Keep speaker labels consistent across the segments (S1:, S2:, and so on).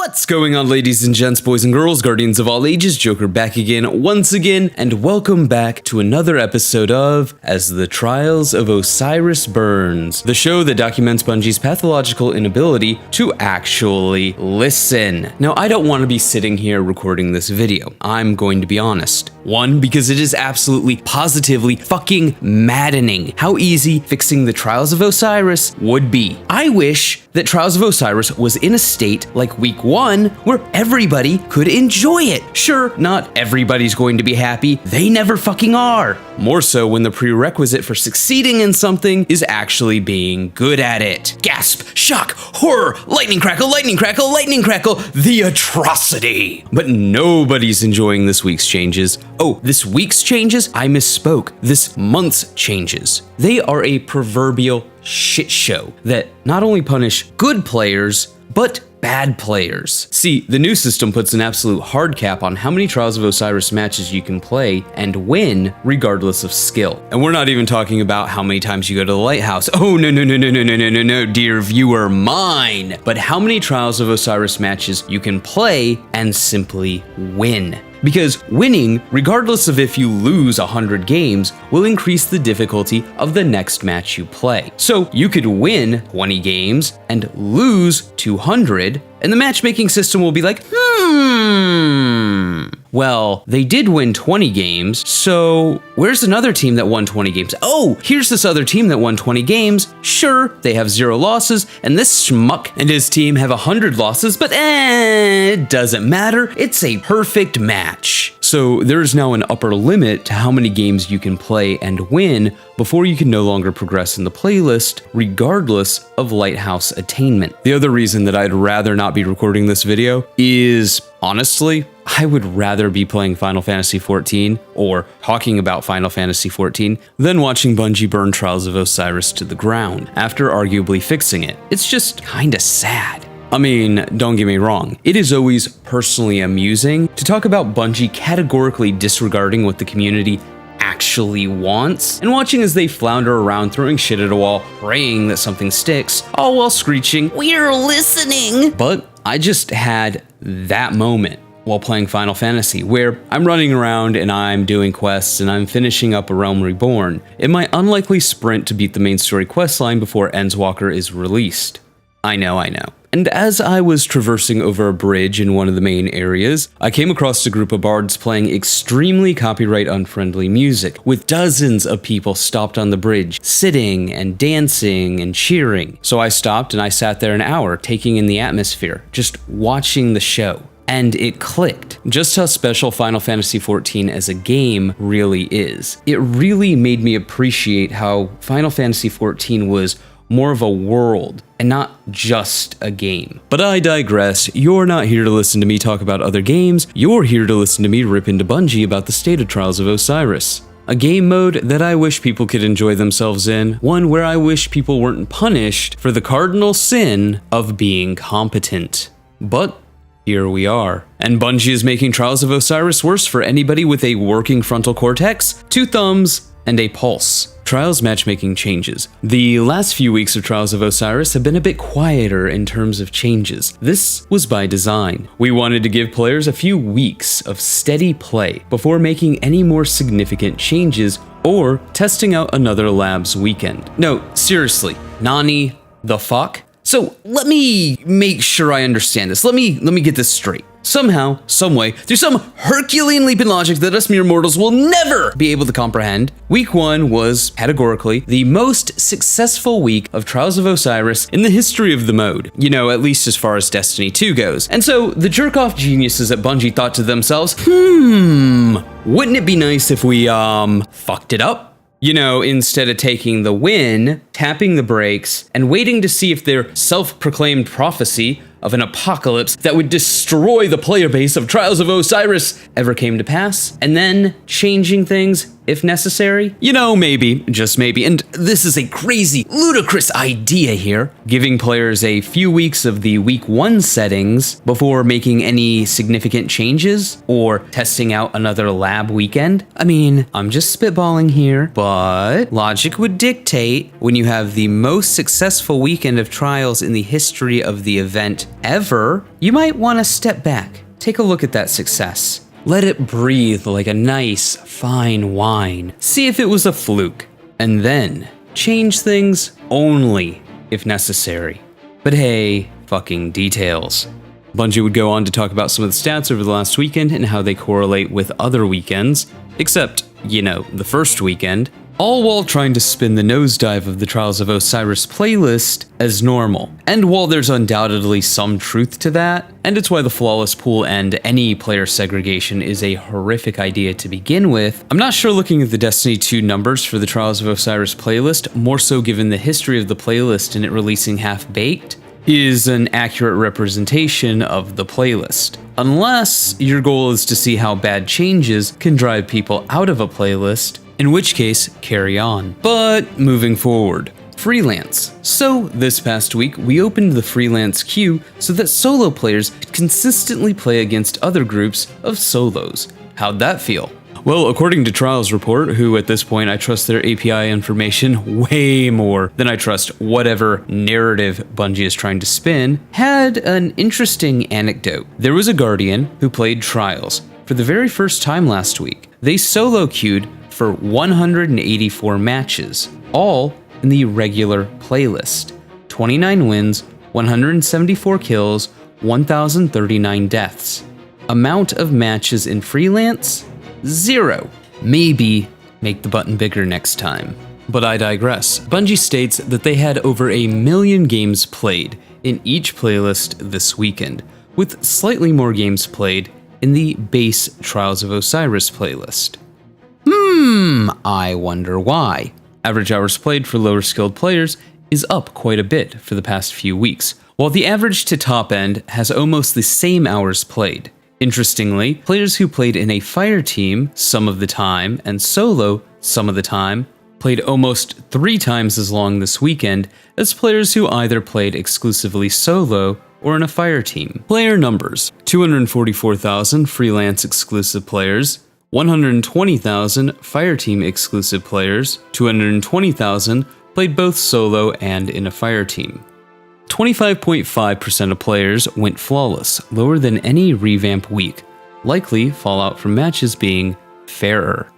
S1: What's going on, ladies and gents, boys and girls, guardians of all ages? Joker back again, once again, and welcome back to another episode of As the Trials of Osiris Burns, the show that documents Bungie's pathological inability to actually listen. Now, I don't want to be sitting here recording this video. I'm going to be honest. One, because it is absolutely, positively, fucking maddening how easy fixing the Trials of Osiris would be. I wish that Trials of Osiris was in a state like week 1 where everybody could enjoy it. Sure, not everybody's going to be happy. They never fucking are. More so when the prerequisite for succeeding in something is actually being good at it. Gasp, shock, horror, lightning crackle, lightning crackle, lightning crackle, the atrocity. But nobody's enjoying this week's changes. Oh, this week's changes? I misspoke. This month's changes. They are a proverbial shit show that not only punish good players, but bad players. See, the new system puts an absolute hard cap on how many Trials of Osiris matches you can play and win regardless of skill. And we're not even talking about how many times you go to the lighthouse. Oh, no, dear viewer mine. But how many Trials of Osiris matches you can play and simply win. Because winning, regardless of if you lose 100 games, will increase the difficulty of the next match you play. So you could win 20 games and lose 200, and the matchmaking system will be like, well, they did win 20 games, so where's another team that won 20 games? Oh, here's this other team that won 20 games. Sure, they have 0 losses, and this schmuck and his team have 100 losses, but it doesn't matter. It's a perfect match. So there's now an upper limit to how many games you can play and win before you can no longer progress in the playlist, regardless of Lighthouse attainment. The other reason that I'd rather not be recording this video is, honestly, I would rather be playing Final Fantasy XIV or talking about Final Fantasy XIV than watching Bungie burn Trials of Osiris to the ground after arguably fixing it. It's just kinda sad. I mean, don't get me wrong, it is always personally amusing to talk about Bungie categorically disregarding what the community actually wants, and watching as they flounder around throwing shit at a wall, praying that something sticks, all while screeching, "We're listening!" But I just had that moment while playing Final Fantasy, where I'm running around and I'm doing quests and I'm finishing up A Realm Reborn in my unlikely sprint to beat the main story questline before Endwalker is released. I know. And as I was traversing over a bridge in one of the main areas, I came across a group of bards playing extremely copyright-unfriendly music, with dozens of people stopped on the bridge, sitting and dancing and cheering. So I stopped and I sat there an hour, taking in the atmosphere, just watching the show. And it clicked, just how special Final Fantasy XIV as a game really is. It really made me appreciate how Final Fantasy XIV was more of a world and not just a game. But I digress. You're not here to listen to me talk about other games. You're here to listen to me rip into Bungie about the state of Trials of Osiris. A game mode that I wish people could enjoy themselves in. One where I wish people weren't punished for the cardinal sin of being competent. But here we are. And Bungie is making Trials of Osiris worse for anybody with a working frontal cortex, 2 thumbs, and a pulse. Trials matchmaking changes. The last few weeks of Trials of Osiris have been a bit quieter in terms of changes. This was by design. We wanted to give players a few weeks of steady play before making any more significant changes or testing out another labs weekend. No, seriously, Nani the fuck? So let me make sure I understand this. Let me get this straight. Somehow, someway, through some Herculean leap in logic that us mere mortals will never be able to comprehend, week 1 was, categorically, the most successful week of Trials of Osiris in the history of the mode. You know, at least as far as Destiny 2 goes. And so, the jerk-off geniuses at Bungie thought to themselves, wouldn't it be nice if we, fucked it up? You know, instead of taking the win, tapping the brakes, and waiting to see if their self-proclaimed prophecy of an apocalypse that would destroy the player base of Trials of Osiris ever came to pass, and then changing things if necessary? You know, maybe, just maybe, and this is a crazy, ludicrous idea here, giving players a few weeks of the week 1 settings before making any significant changes or testing out another lab weekend. I mean, I'm just spitballing here, but logic would dictate when you have the most successful weekend of trials in the history of the event ever, you might want to step back, take a look at that success. Let it breathe like a nice, fine wine. See if it was a fluke. And then change things only if necessary. But hey, fucking details. Bungie would go on to talk about some of the stats over the last weekend and how they correlate with other weekends, except, you know, the first weekend, all while trying to spin the nosedive of the Trials of Osiris playlist as normal. And while there's undoubtedly some truth to that, and it's why the flawless pool and any player segregation is a horrific idea to begin with, I'm not sure looking at the Destiny 2 numbers for the Trials of Osiris playlist, more so given the history of the playlist and it releasing half-baked, is an accurate representation of the playlist. Unless your goal is to see how bad changes can drive people out of a playlist, in which case, carry on. But moving forward, freelance. So this past week, we opened the freelance queue so that solo players could consistently play against other groups of solos. How'd that feel? Well, according to Trials Report, who at this point I trust their API information way more than I trust whatever narrative Bungie is trying to spin, had an interesting anecdote. There was a Guardian who played Trials for the very first time last week. They solo queued for 184 matches, all in the regular playlist. 29 wins, 174 kills, 1,039 deaths. Amount of matches in freelance? 0. Maybe make the button bigger next time. But I digress. Bungie states that they had over 1 million games played in each playlist this weekend, with slightly more games played in the base Trials of Osiris playlist. I wonder why. Average hours played for lower skilled players is up quite a bit for the past few weeks, while the average to top end has almost the same hours played. Interestingly, players who played in a fire team some of the time and solo some of the time played almost 3 times as long this weekend as players who either played exclusively solo or in a fire team. Player numbers: 244,000 freelance exclusive players, 120,000 Fireteam exclusive players, 220,000 played both solo and in a Fireteam. 25.5% of players went flawless, lower than any revamp week, likely fallout from matches being fairer.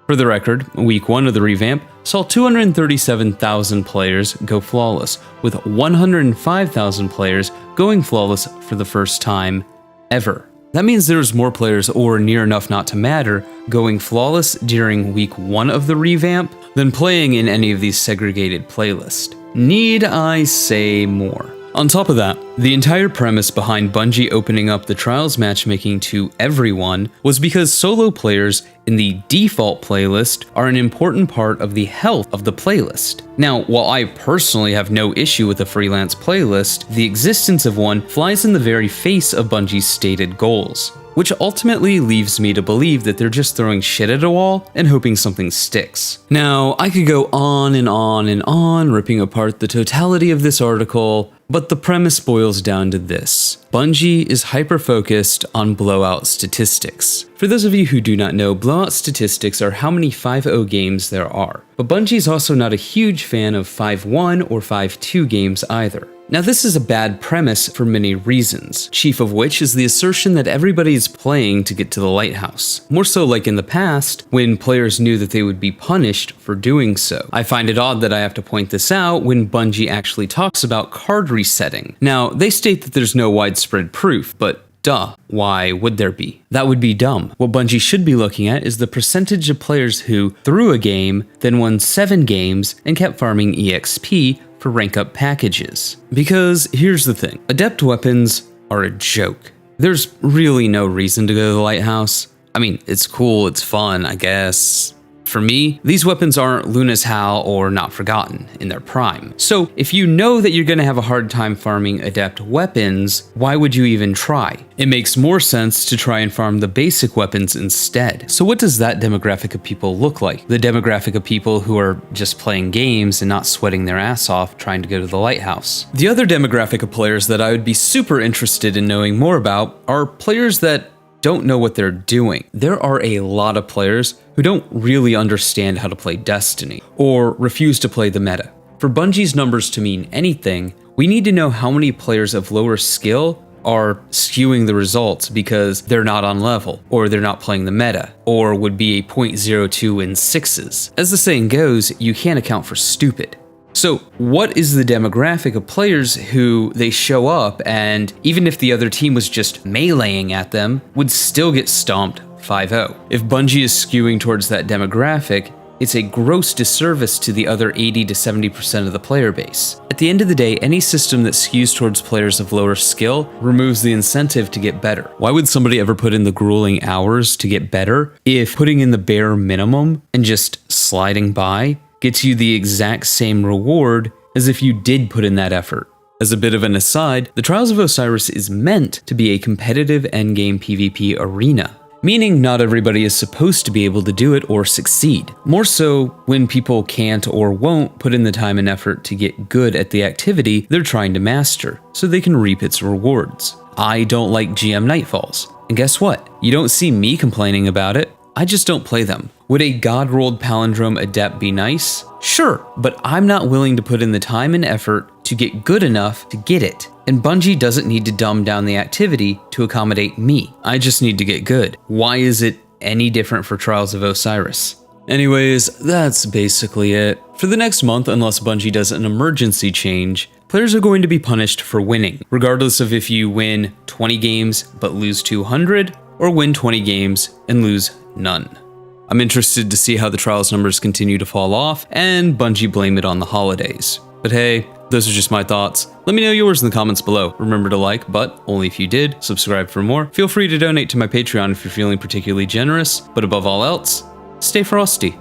S1: For the record, week 1 of the revamp saw 237,000 players go flawless, with 105,000 players going flawless for the first time ever. That means there's more players, or near enough not to matter, going flawless during week 1 of the revamp than playing in any of these segregated playlists. Need I say more? On top of that, the entire premise behind Bungie opening up the Trials matchmaking to everyone was because solo players in the default playlist are an important part of the health of the playlist. Now, while I personally have no issue with a freelance playlist, the existence of one flies in the very face of Bungie's stated goals, which ultimately leaves me to believe that they're just throwing shit at a wall and hoping something sticks. Now, I could go on and on and on, ripping apart the totality of this article, but the premise boils down to this. Bungie is hyper-focused on blowout statistics. For those of you who do not know, blowout statistics are how many 5-0 games there are. But Bungie is also not a huge fan of 5-1 or 5-2 games either. Now, this is a bad premise for many reasons, chief of which is the assertion that everybody is playing to get to the lighthouse. More so like in the past, when players knew that they would be punished for doing so. I find it odd that I have to point this out when Bungie actually talks about card resetting. Now, they state that there's no widespread proof, but duh, why would there be? That would be dumb. What Bungie should be looking at is the percentage of players who, through a game, then won 7 games and kept farming EXP for rank up packages. Because here's the thing, adept weapons are a joke. There's really no reason to go to the lighthouse. I mean, it's cool, it's fun, I guess. For me, these weapons aren't Luna's Howl or Not Forgotten in their prime. So if you know that you're going to have a hard time farming adept weapons, why would you even try? It makes more sense to try and farm the basic weapons instead. So what does that demographic of people look like? The demographic of people who are just playing games and not sweating their ass off trying to go to the lighthouse. The other demographic of players that I would be super interested in knowing more about are players that don't know what they're doing. There are a lot of players who don't really understand how to play Destiny, or refuse to play the meta. For Bungie's numbers to mean anything, we need to know how many players of lower skill are skewing the results because they're not on level, or they're not playing the meta, or would be a 0.02 in sixes. As the saying goes, you can't account for stupid. So what is the demographic of players who they show up and even if the other team was just meleeing at them, would still get stomped 5-0? If Bungie is skewing towards that demographic, it's a gross disservice to the other 80 to 70% of the player base. At the end of the day, any system that skews towards players of lower skill removes the incentive to get better. Why would somebody ever put in the grueling hours to get better if putting in the bare minimum and just sliding by gets you the exact same reward as if you did put in that effort? As a bit of an aside, the Trials of Osiris is meant to be a competitive endgame PvP arena, meaning not everybody is supposed to be able to do it or succeed. More so when people can't or won't put in the time and effort to get good at the activity they're trying to master, so they can reap its rewards. I don't like GM Nightfalls, and guess what? You don't see me complaining about it. I just don't play them. Would a God-rolled palindrome adept be nice? Sure, but I'm not willing to put in the time and effort to get good enough to get it. And Bungie doesn't need to dumb down the activity to accommodate me. I just need to get good. Why is it any different for Trials of Osiris? Anyways, that's basically it. For the next month, unless Bungie does an emergency change, players are going to be punished for winning, regardless of if you win 20 games but lose 200, or win 20 games and lose none. I'm interested to see how the Trials numbers continue to fall off, and Bungie blame it on the holidays. But hey, those are just my thoughts. Let me know yours in the comments below. Remember to like, but only if you did. Subscribe for more. Feel free to donate to my Patreon if you're feeling particularly generous. But above all else, stay frosty.